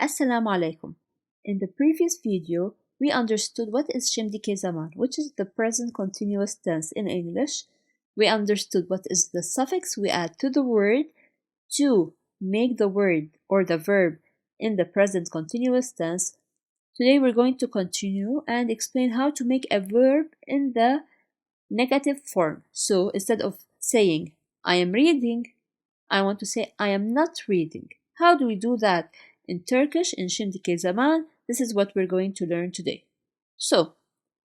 Assalamu alaikum. In the previous video, we understood what is Şimdiki Zaman, which is the present continuous tense in English. We understood what is the suffix we add to the word to make the word or the verb in the present continuous tense. Today we're going to continue and explain how to make a verb in the negative form. So instead of saying I am reading, I want to say I am not reading. How do we do that? In Turkish, in Şimdiki Zaman, this is what we're going to learn today. So,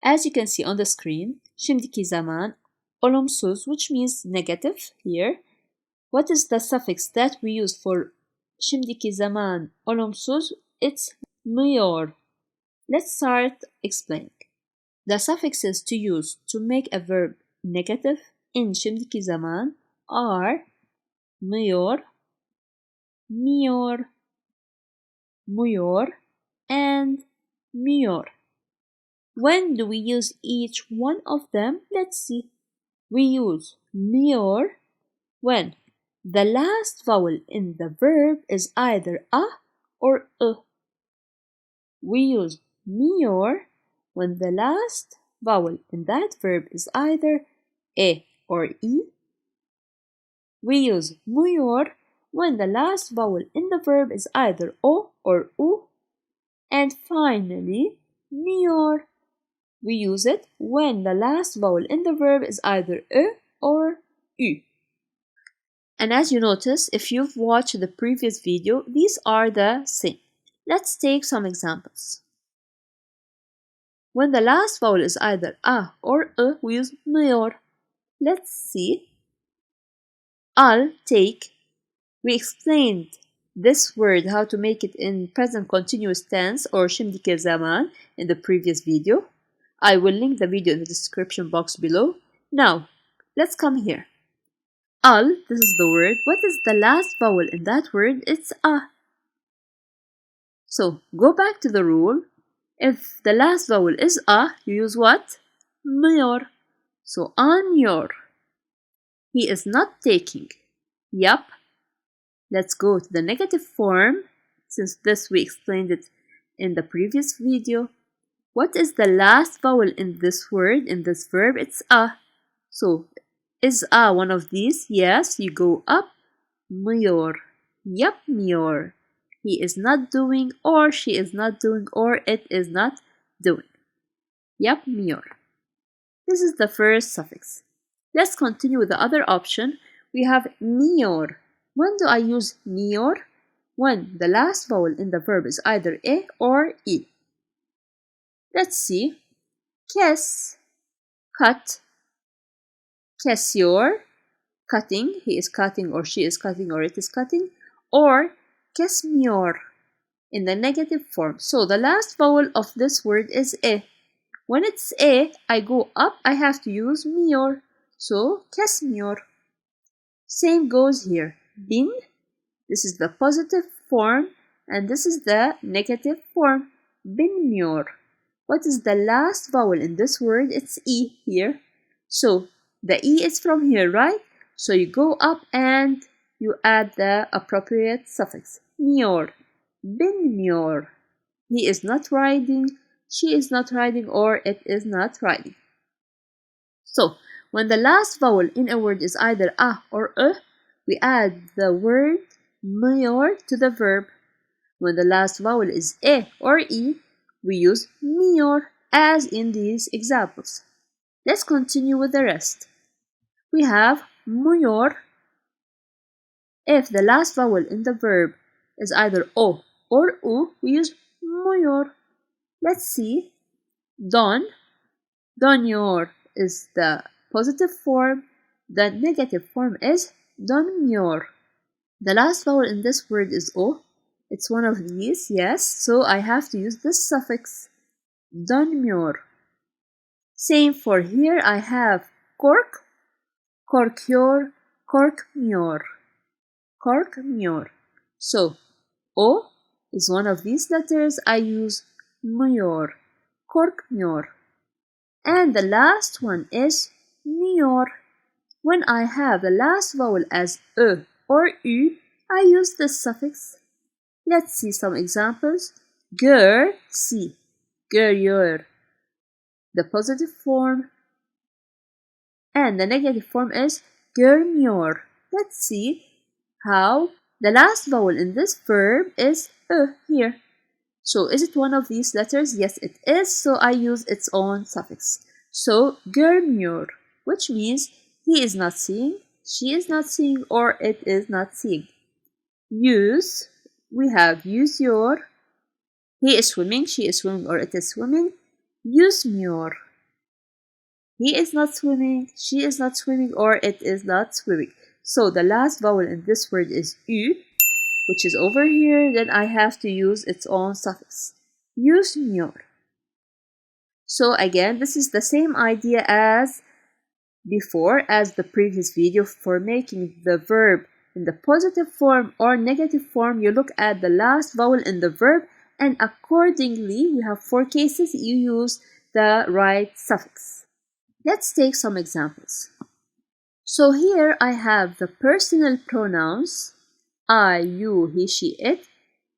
as you can see on the screen, Şimdiki Zaman, Olumsuz, which means negative here. What is the suffix that we use for Şimdiki Zaman, Olumsuz? It's mıyor. Let's start explaining. The suffixes to use to make a verb negative in Şimdiki Zaman are mıyor, myor, mıyor, and myor. When do we use each one of them? Let's see. We use myor when the last vowel in the verb is either a or e. We use myor when the last vowel in that verb is either e or e. We use mıyor when the last vowel in the verb is either o or u. And finally, myor. We use it when the last vowel in the verb is either e or ü. And as you notice, if you've watched the previous video, these are the same. Let's take some examples. When the last vowel is either a or e, we use myor. Let's see. I'll take. We explained this word, how to make it in present continuous tense or Şimdiki Zaman in the previous video. I will link the video in the description box below. Now, let's come here. Al, this is the word. What is the last vowel in that word? It's a. So, go back to the rule. If the last vowel is a, you use what? Myor. So, anyor. He is not taking. Yup. Let's go to the negative form, since this we explained it in the previous video. What is the last vowel in this word, in this verb? It's a. So, is a one of these? Yes, you go up. Myor. Yup, myor. He is not doing, or she is not doing, or it is not doing. Yup, myor. This is the first suffix. Let's continue with the other option. We have myor. When do I use myor? When the last vowel in the verb is either e or e. Let's see. Kes, cut. Kesiyor, cutting. He is cutting, or she is cutting, or it is cutting. Or kesmiyor in the negative form. So the last vowel of this word is e. When it's e, I go up, I have to use myor. So kesmiyor. Same goes here. Bin, this is the positive form, and this is the negative form. Binmiyor. What is the last vowel in this word? It's e here. So the e is from here, right? So you go up and you add the appropriate suffix. Miyor. Binmiyor. He is not riding, she is not riding, or it is not riding. So when the last vowel in a word is either a or e, we add the word myor to the verb. When the last vowel is e or e, we use myor, as in these examples. Let's continue with the rest. We have myor. If the last vowel in the verb is either o or u, we use myor. Let's see. Don. Donyor is the positive form. The negative form is donmyor. The last vowel in this word is o. It's one of these, yes, so I have to use this suffix. Donmyor. Same for here, I have kork, korkyor, korkmyor. Korkmyor. So, o is one of these letters, I use myor. Korkmyor. And the last one is myor. When I have the last vowel as e or ü, I use this suffix. Let's see some examples. Gör, see. Görüyor. The positive form. And the negative form is görmüyor. Let's see how the last vowel in this verb is here. So is it one of these letters? Yes, it is. So I use its own suffix. So görmüyor, which means he is not seeing, she is not seeing, or it is not seeing. Use, we have yüzüyor. He is swimming, she is swimming, or it is swimming. Yüzmüyor. He is not swimming, she is not swimming, or it is not swimming. So the last vowel in this word is ü, which is over here. Then I have to use its own suffix. Yüzmüyor. So again, this is the same idea as before, as the previous video. For making the verb in the positive form or negative form, you look at the last vowel in the verb, and accordingly, we have 4 cases, you use the right suffix. Let's take some examples. So here I have the personal pronouns I, you, he, she, it,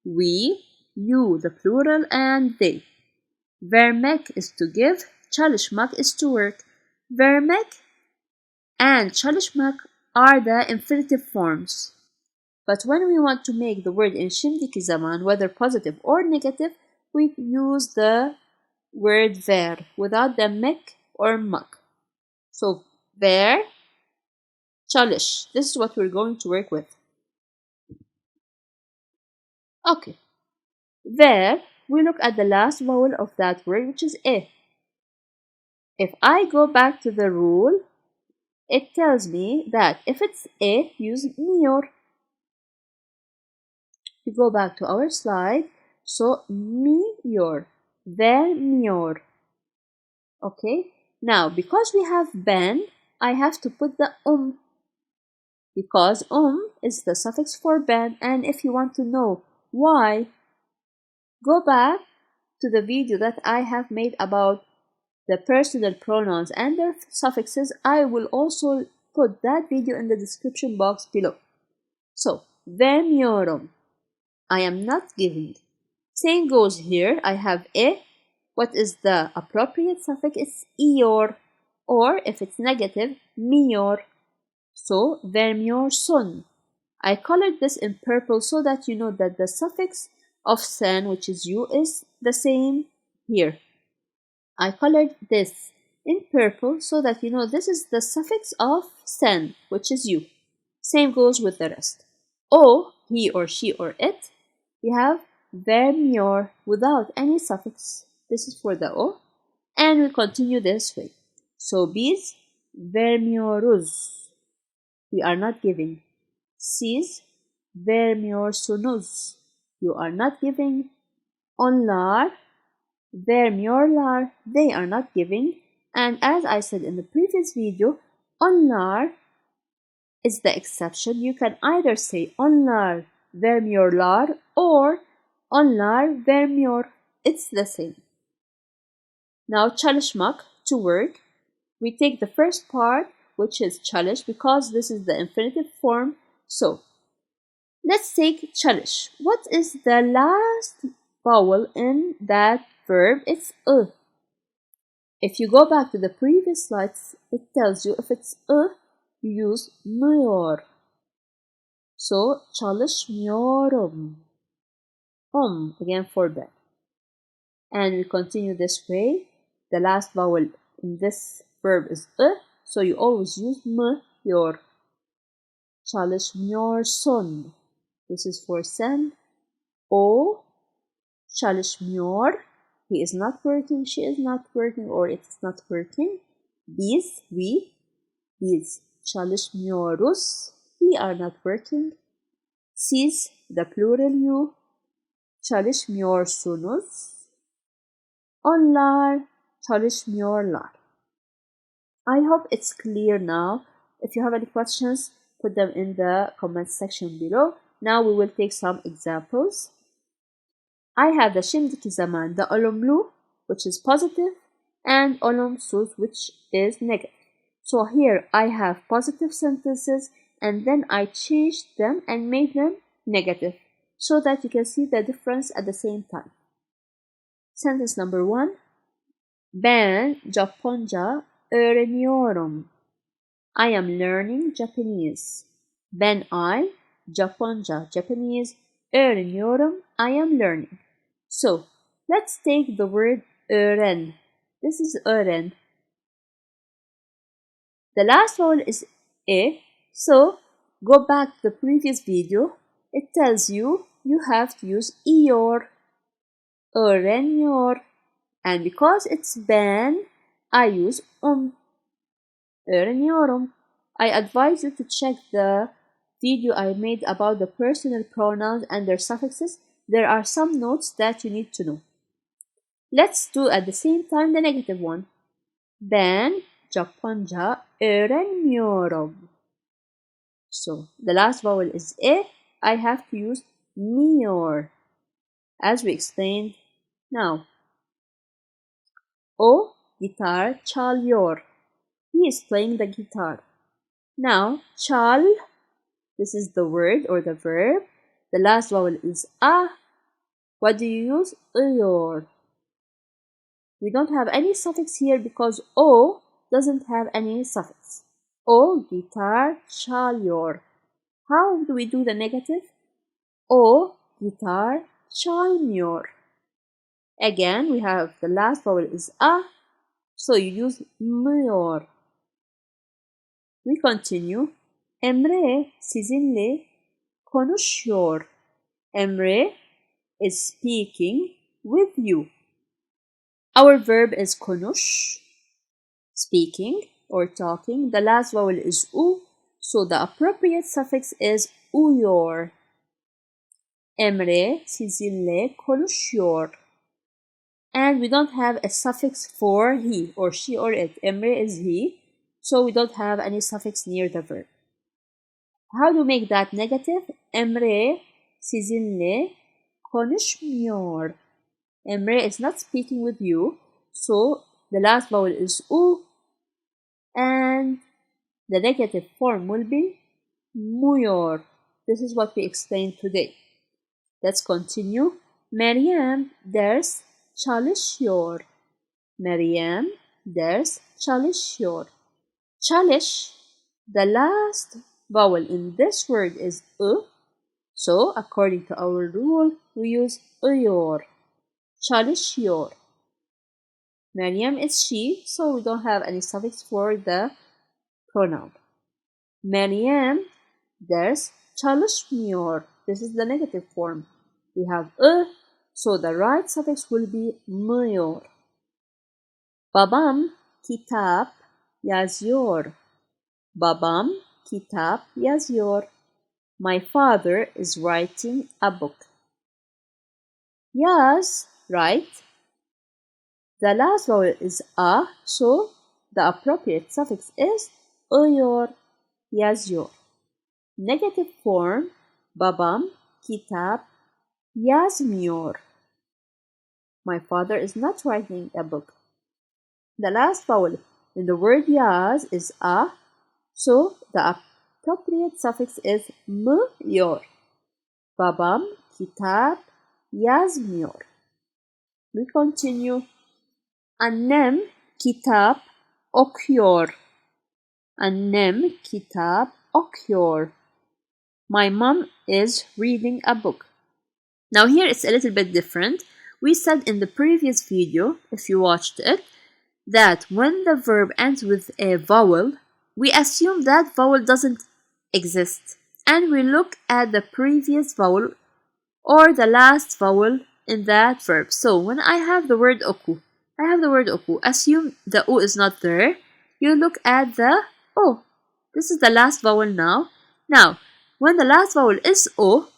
we, you, the plural, and they. Vermek is to give, çalışmak is to work. Vermek and çalışmak are the infinitive forms. But when we want to make the word in Şimdiki Zaman, whether positive or negative, we use the word ver without the mek or mak. So ver, çalış. This is what we're going to work with. Okay. Ver, we look at the last vowel of that word, which is e. If I go back to the rule, it tells me that if it's e, use mıyor. We go back to our slide. So mıyor, vermiyor. Okay. Now, because we have ben, I have to put the because is the suffix for ben, and if you want to know why, go back to the video that I have made about the personal pronouns and their suffixes. I will also put that video in the description box below. So, vermiyorum, I am not giving. Same goes here. I have e. What is the appropriate suffix? It's iyor. Or if it's negative, mıyor. So, vermiyorsun. I colored this in purple so that you know that the suffix of sen, which is you, is the same here. I colored this in purple so that you know this is the suffix of sen, which is you. Same goes with the rest. O, he or she or it, we have vermiyor without any suffix. This is for the o. And we continue this way. So biz vermiyoruz. We are not giving. Siz vermiyorsunuz. You are not giving. Onlar vermiyorlar. They are not giving. And as I said in the previous video, onlar is the exception. You can either say onlar vermiyorlar or onlar vermiyor. It's the same. Now çalışmak, to work. We take the first part, which is çalış, because this is the infinitive form. So, let's take çalış. What is the last vowel in that verb? It's If you go back to the previous slides, it tells you if it's you use mıyor. So, çalışmıyorum. Again for that. And we continue this way. The last vowel in this verb is so you always use mıyor. Çalışmıyorsun. This is for sen. O, çalışmıyor. He is not working, she is not working, or it's not working. Biz, we. Biz çalışmıyoruz. We are not working. Siz, the plural you. Çalışmıyorsunuz. Onlar çalışmıyorlar. I hope it's clear now. If you have any questions, put them in the comment section below. Now we will take some examples. I have the Şimdiki Zaman, the olumlu, which is positive, and Olumsuz, which is negative. So here I have positive sentences, and then I changed them and made them negative. so that you can see the difference at the same time. Sentence number 1. Ben Japonca öğreniyorum. I am learning Japanese. Ben Japonca, Japanese, öğreniyorum, I am learning. So, let's take the word öğren. This is öğren. The last vowel is e, so go back to the previous video. It tells you have to use iyor, öğreniyor, and because it's ben, I use öğreniyorum. I advise you to check the video I made about the personal pronouns and their suffixes. There are some notes that you need to know. Let's do at the same time the negative one. Ben Japonca öğrenmiyorum. So the last vowel is e. I have to use mıyor, as we explained now. O gitar çalıyor. He is playing the guitar. Now, çal, this is the word or the verb. The last vowel is a. What do you use? Iyor. We don't have any suffix here because o doesn't have any suffix. O gitar çalıyor. How do we do the negative? O gitar çalmıyor. Again, we have the last vowel is a, so you use mıyor. We continue. Emre sizinle konuşuyor. Emre is speaking with you. Our verb is konuş, speaking or talking. The last vowel is u, so the appropriate suffix is uyor. Emre sizinle konuşuyor. And we don't have a suffix for he or she or it. Emre is he, so we don't have any suffix near the verb. How do you make that negative? Emre sizinle konuşmuyor. Emre is not speaking with you, so the last vowel is u, and the negative form will be mıyor. This is what we explained today. Let's continue. Meryem ders çalışıyor. Meryem ders çalışıyor. Çalış, the last vowel in this word is u, so according to our rule, we use uyor. Çalışıyor. Meryem is she, so we don't have any suffix for the pronoun. Meryem ders çalışmıyor. This is the negative form. We have so the right suffix will be mıyor. Babam kitap yazıyor. Babam kitap yazıyor. My father is writing a book. Yaz, write. The last vowel is a, so the appropriate suffix is ıyor, yazıyor. Negative form, babam kitap yazmıyor. My father is not writing a book. The last vowel in the word yaz is a, so the appropriate suffix is mıyor. Babam kitap yazmıyor. We continue. Annem kitap okuyor. Annem kitap okuyor. My mom is reading a book. Now here it's a little bit different. We said in the previous video, if you watched it, that when the verb ends with a vowel, we assume that vowel doesn't exist. And we look at the previous vowel or the last vowel in that verb. So when I have the word oku, assume the o is not there. You look at the o. This is the last vowel now. Now, when the last vowel is o,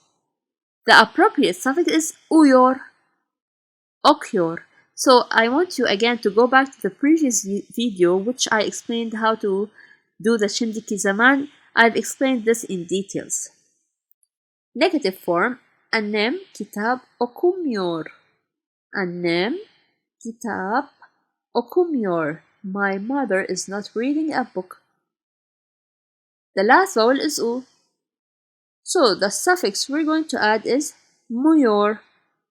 the appropriate suffix is uyor, okuyor. So I want you again to go back to the previous video, which I explained how to do the Şimdiki Zaman. I've explained this in details. Negative form, annem kitap okumuyor. Annem kitap okumuyor. My mother is not reading a book. The last vowel is u. So the suffix we're going to add is mıyor,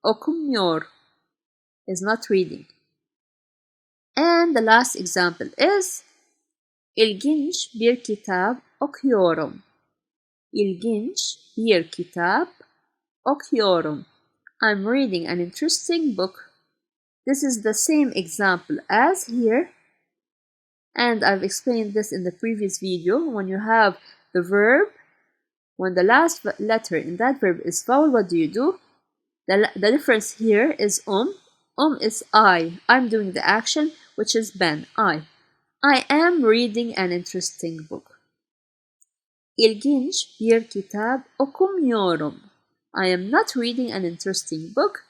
okumuyor, is not reading. And the last example is İlginç bir kitap okuyorum. İlginç bir kitap okuyorum. I'm reading an interesting book. This is the same example as here, and I've explained this in the previous video. When you have the verb, when the last letter in that verb is vowel, what do? The difference here is is I. I'm doing the action, which is ben, I am reading an interesting book. İlginç bir kitap okumuyorum. I am not reading an interesting book.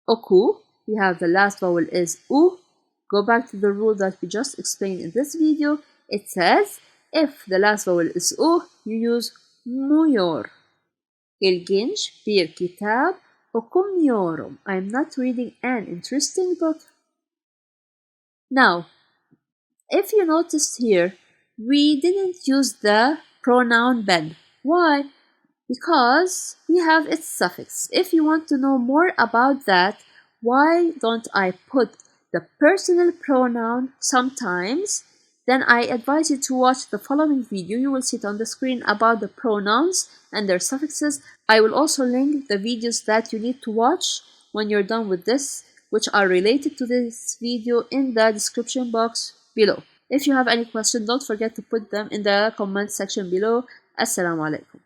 Oku, we have the last vowel is u. Go back to the rule that we just explained in this video. It says, if the last vowel is u, you use mıyor. İlginç bir kitap okumuyorum. I am not reading an interesting book. Now, if you noticed here, we didn't use the pronoun ben. Why? Because we have its suffix. If you want to know more about that, why don't I put the personal pronoun sometimes? Then I advise you to watch the following video. You will see it on the screen about the pronouns and their suffixes. I will also link the videos that you need to watch when you're done with this, which are related to this video, in the description box below. If you have any questions, don't forget to put them in the comment section below. Assalamu alaikum.